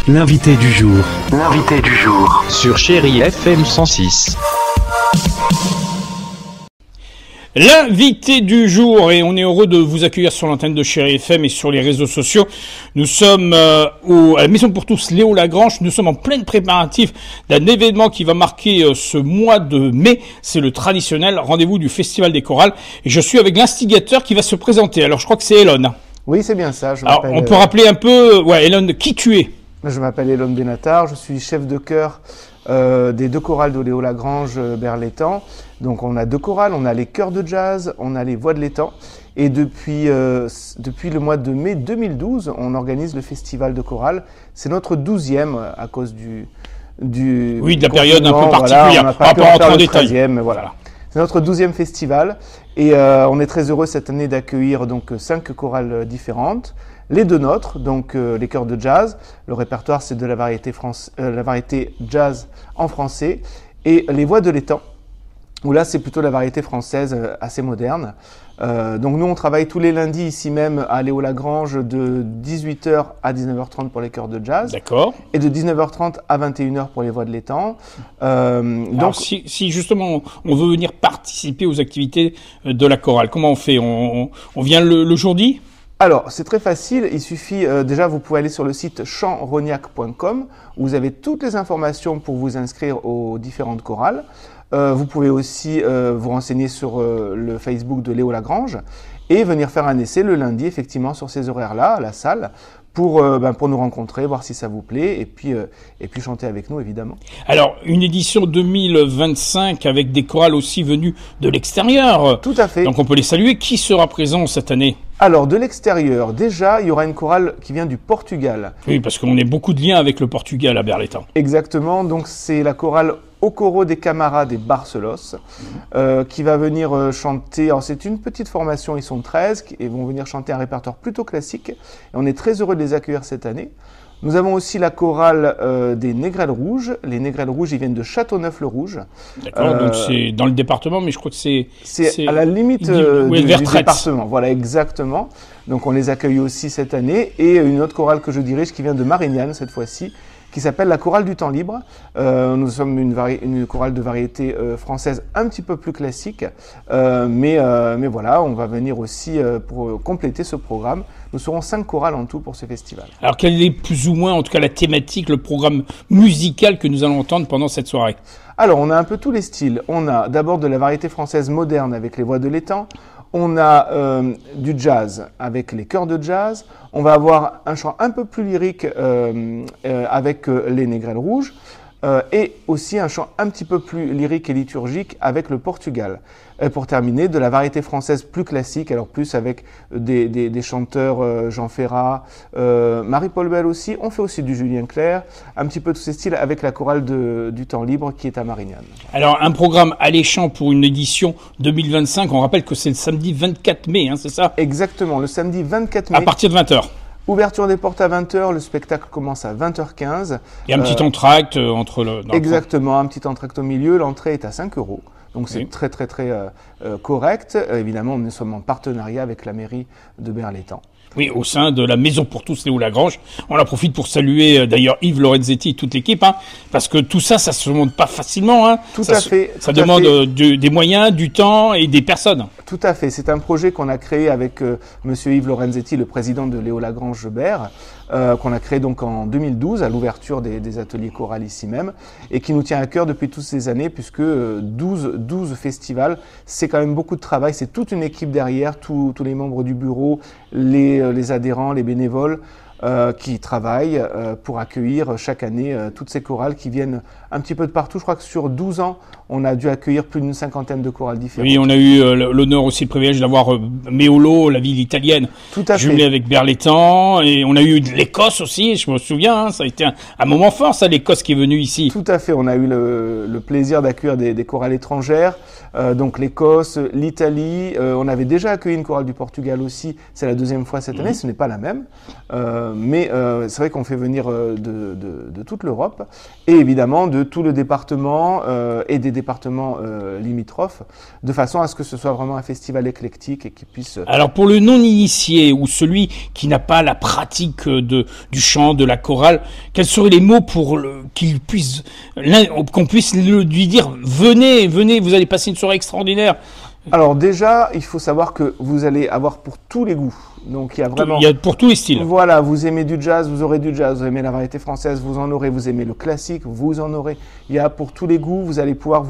L'invité du jour. L'invité du jour. Sur Chérie FM 106. L'invité du jour, et on est heureux de vous accueillir sur l'antenne de Chérie FM et sur les réseaux sociaux. Nous sommes à la Maison pour tous Léo Lagrange. Nous sommes en plein préparatif d'un événement qui va marquer ce mois de mai. C'est le traditionnel rendez-vous du Festival des Chorales. Et je suis avec l'instigateur qui va se présenter. Alors je crois que c'est Elon. Oui, c'est bien ça. Alors on peut rappeler un peu, Elon, qui tu es? Je m'appelle Elon Benatar, je suis chef de chœur des deux chorales de Léo Lagrange, Berlétan. Donc on a deux chorales, on a les chœurs de jazz, on a les voix de l'étang. Et depuis le mois de mai 2012, on organise le festival de chorale. C'est notre 12e à cause de la période un peu particulière. Voilà, on n'a pas pu en faire le 13e, mais voilà. C'est notre 12e festival et on est très heureux cette année d'accueillir donc 5 chorales différentes. Les deux nôtres, donc les chœurs de jazz. Le répertoire, c'est de la variété jazz en français. Et les voix de l'étang, où là, c'est plutôt la variété française assez moderne. Donc nous, on travaille tous les lundis ici même à Léo Lagrange de 18h à 19h30 pour les chœurs de jazz. D'accord. Et de 19h30 à 21h pour les voix de l'étang. Donc si justement on veut venir participer aux activités de la chorale, comment on fait? On vient le jour dit? Alors, c'est très facile, il suffit, déjà vous pouvez aller sur le site chantrognac.com où vous avez toutes les informations pour vous inscrire aux différentes chorales. Vous pouvez aussi vous renseigner sur le Facebook de Léo Lagrange et venir faire un essai le lundi, effectivement, sur ces horaires-là, à la salle, pour nous rencontrer, voir si ça vous plaît, et puis chanter avec nous, évidemment. Alors, une édition 2025 avec des chorales aussi venues de l'extérieur. Tout à fait. Donc on peut les saluer. Qui sera présent cette année? Alors, de l'extérieur, déjà, il y aura une chorale qui vient du Portugal. Oui, parce qu'on a beaucoup de liens avec le Portugal à Berlétan. Exactement, donc c'est la chorale O Coro des Camarades des Barcelos, qui va venir chanter. Alors c'est une petite formation, ils sont 13, et vont venir chanter un répertoire plutôt classique. Et on est très heureux de les accueillir cette année. Nous avons aussi la chorale des Négrels Rouges. Les Négrels Rouges, ils viennent de Châteauneuf-le-Rouge. D'accord, donc c'est dans le département, mais je crois que c'est à la limite du département. Voilà, exactement. Donc on les accueille aussi cette année. Et une autre chorale que je dirige qui vient de Marignane cette fois-ci, qui s'appelle la chorale du temps libre. Nous sommes une chorale de variété française un petit peu plus classique, mais voilà, on va venir aussi pour compléter ce programme. Nous serons 5 chorales en tout pour ce festival. Alors quelle est plus ou moins, en tout cas la thématique, le programme musical que nous allons entendre pendant cette soirée? Alors on a un peu tous les styles. On a d'abord de la variété française moderne avec les voix de l'étang. On a du jazz avec les chœurs de jazz. On va avoir un chant un peu plus lyrique avec les Négrels Rouges. Et aussi un chant un petit peu plus lyrique et liturgique avec le Portugal. Et pour terminer, de la variété française plus classique, alors plus avec des chanteurs Jean Ferrat, Marie-Paul Bell aussi. On fait aussi du Julien Clerc, un petit peu tous ces styles avec la chorale du temps libre qui est à Marignane. Alors un programme alléchant pour une édition 2025, on rappelle que c'est le samedi 24 mai, hein, c'est ça? Exactement, le samedi 24 mai. À partir de 20h. Ouverture des portes à 20h, le spectacle commence à 20h15. Il y a un petit entracte entre le... Exactement, un petit entracte au milieu, l'entrée est à 5 €. Donc c'est très correct. Évidemment, nous sommes en partenariat avec la mairie de Berlétan. Oui, au sein de la Maison pour tous Léo Lagrange. On en profite pour saluer d'ailleurs Yves Lorenzetti et toute l'équipe, hein, parce que tout ça, ça se monte pas facilement. Hein. Tout à fait. Ça demande des moyens, du temps et des personnes. Tout à fait. C'est un projet qu'on a créé avec Monsieur Yves Lorenzetti, le président de Léo Lagrange Berre, qu'on a créé donc en 2012 à l'ouverture des ateliers chorales ici même, et qui nous tient à cœur depuis toutes ces années, puisque 12 festivals, c'est quand même beaucoup de travail. C'est toute une équipe derrière, tous les membres du bureau, les adhérents, les bénévoles qui travaillent pour accueillir chaque année toutes ces chorales qui viennent un petit peu de partout. Je crois que sur 12 ans, on a dû accueillir plus d'une cinquantaine de chorales différentes. Oui, on a eu l'honneur aussi, le privilège d'avoir Meolo, la ville italienne, jumelée avec Berlétan, et on a eu l'Écosse aussi, je me souviens, hein, ça a été un moment fort, ça, l'Écosse qui est venue ici. Tout à fait, on a eu le plaisir d'accueillir des chorales étrangères, donc l'Écosse, l'Italie, on avait déjà accueilli une chorale du Portugal aussi, c'est la deuxième fois cette année, ce n'est pas la même, mais c'est vrai qu'on fait venir de toute l'Europe et évidemment de tout le département et des départements limitrophes, de façon à ce que ce soit vraiment un festival éclectique et qui puisse... Alors pour le non-initié ou celui qui n'a pas la pratique du chant, de la chorale, quels seraient les mots pour qu'on puisse lui dire « Venez, venez, vous allez passer une soirée extraordinaire ». Alors déjà, il faut savoir que vous allez avoir pour tous les goûts. Donc il y a vraiment... Il y a pour tous les styles. Voilà, vous aimez du jazz, vous aurez du jazz. Vous aimez la variété française, vous en aurez. Vous aimez le classique, vous en aurez. Il y a pour tous les goûts, vous allez pouvoir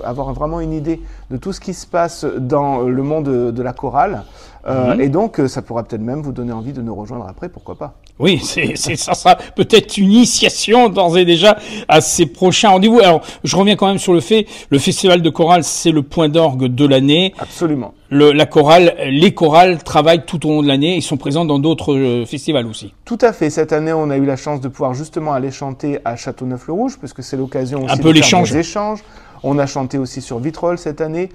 avoir vraiment une idée de tout ce qui se passe dans le monde de la chorale. Et donc, ça pourra peut-être même vous donner envie de nous rejoindre après, pourquoi pas. Oui, ça sera peut-être une initiation d'ores et déjà à ces prochains rendez-vous. Alors, je reviens quand même sur le fait, le festival de chorale, c'est le point d'orgue de l'année. Absolument. Les chorales travaillent tout au long de l'année. Ils sont présents dans d'autres festivals aussi. Tout à fait. Cette année, on a eu la chance de pouvoir justement aller chanter à Châteauneuf-le-Rouge, puisque c'est l'occasion aussi de faire des échanges. On a chanté aussi sur Vitrolles cette année.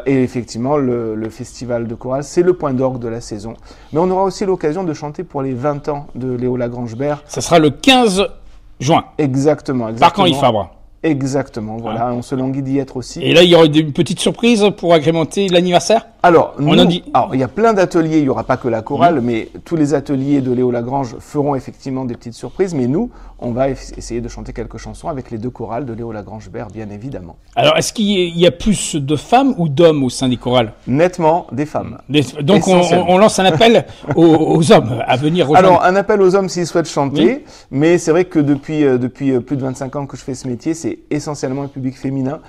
Et effectivement, le festival de chorale, c'est le point d'orgue de la saison. Mais on aura aussi l'occasion de chanter pour les 20 ans de Léo Lagrange-Bert. Ça sera le 15 juin. Exactement. Par Henri Fabre. Exactement, voilà, on se languit d'y être aussi. Et là, il y aura une petite surprise pour agrémenter l'anniversaire ? Alors, il y a plein d'ateliers, il n'y aura pas que la chorale, mais tous les ateliers de Léo Lagrange feront effectivement des petites surprises, mais nous, on va essayer de chanter quelques chansons avec les deux chorales de Léo Lagrange-Bert, bien évidemment. Alors, est-ce qu'il y a plus de femmes ou d'hommes au sein des chorales ? Nettement, des femmes. Donc, on lance un appel aux hommes à venir rejoindre. Alors, un appel aux hommes s'ils souhaitent chanter, mais c'est vrai que depuis plus de 25 ans que je fais ce métier, c'est essentiellement un public féminin.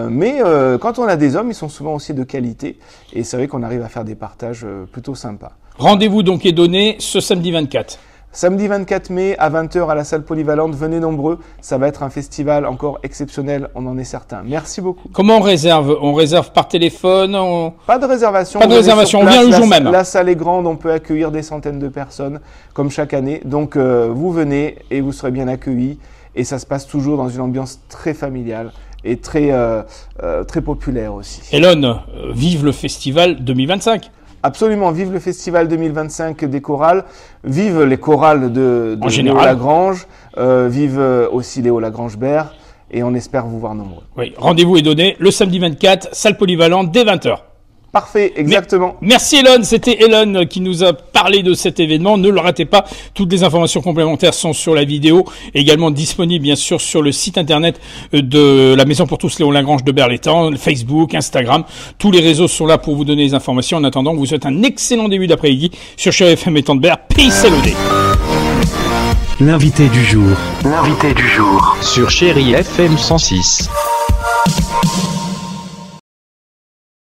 Mais quand on a des hommes, ils sont souvent aussi de qualité. Et c'est vrai qu'on arrive à faire des partages plutôt sympas. Rendez-vous donc est donné ce samedi 24. Samedi 24 mai à 20h à la salle polyvalente. Venez nombreux. Ça va être un festival encore exceptionnel, on en est certain. Merci beaucoup. Comment on réserve ? On réserve par téléphone ? Pas de réservation. Pas de réservation, on vient le jour même. La salle est grande, on peut accueillir des centaines de personnes, comme chaque année. Donc vous venez et vous serez bien accueillis. Et ça se passe toujours dans une ambiance très familiale et très populaire aussi. Elon, vive le festival 2025. Absolument, vive le festival 2025 des chorales, vive les chorales de Léo Lagrange, vive aussi Léo Lagrange-Bert, et on espère vous voir nombreux. Oui, rendez-vous est donné le samedi 24, salle polyvalente dès 20h. Parfait, exactement. Merci Elon, c'était Elon qui nous a parlé de cet événement. Ne le ratez pas, toutes les informations complémentaires sont sur la vidéo, également disponibles bien sûr sur le site internet de la Maison pour tous Léo Lagrange de Berlétan, Facebook, Instagram. Tous les réseaux sont là pour vous donner les informations. En attendant, on vous souhaite un excellent début d'après-midi sur Chérie FM et Tandebert. Peace et LOD. L'invité du jour. Sur Chérie FM 106.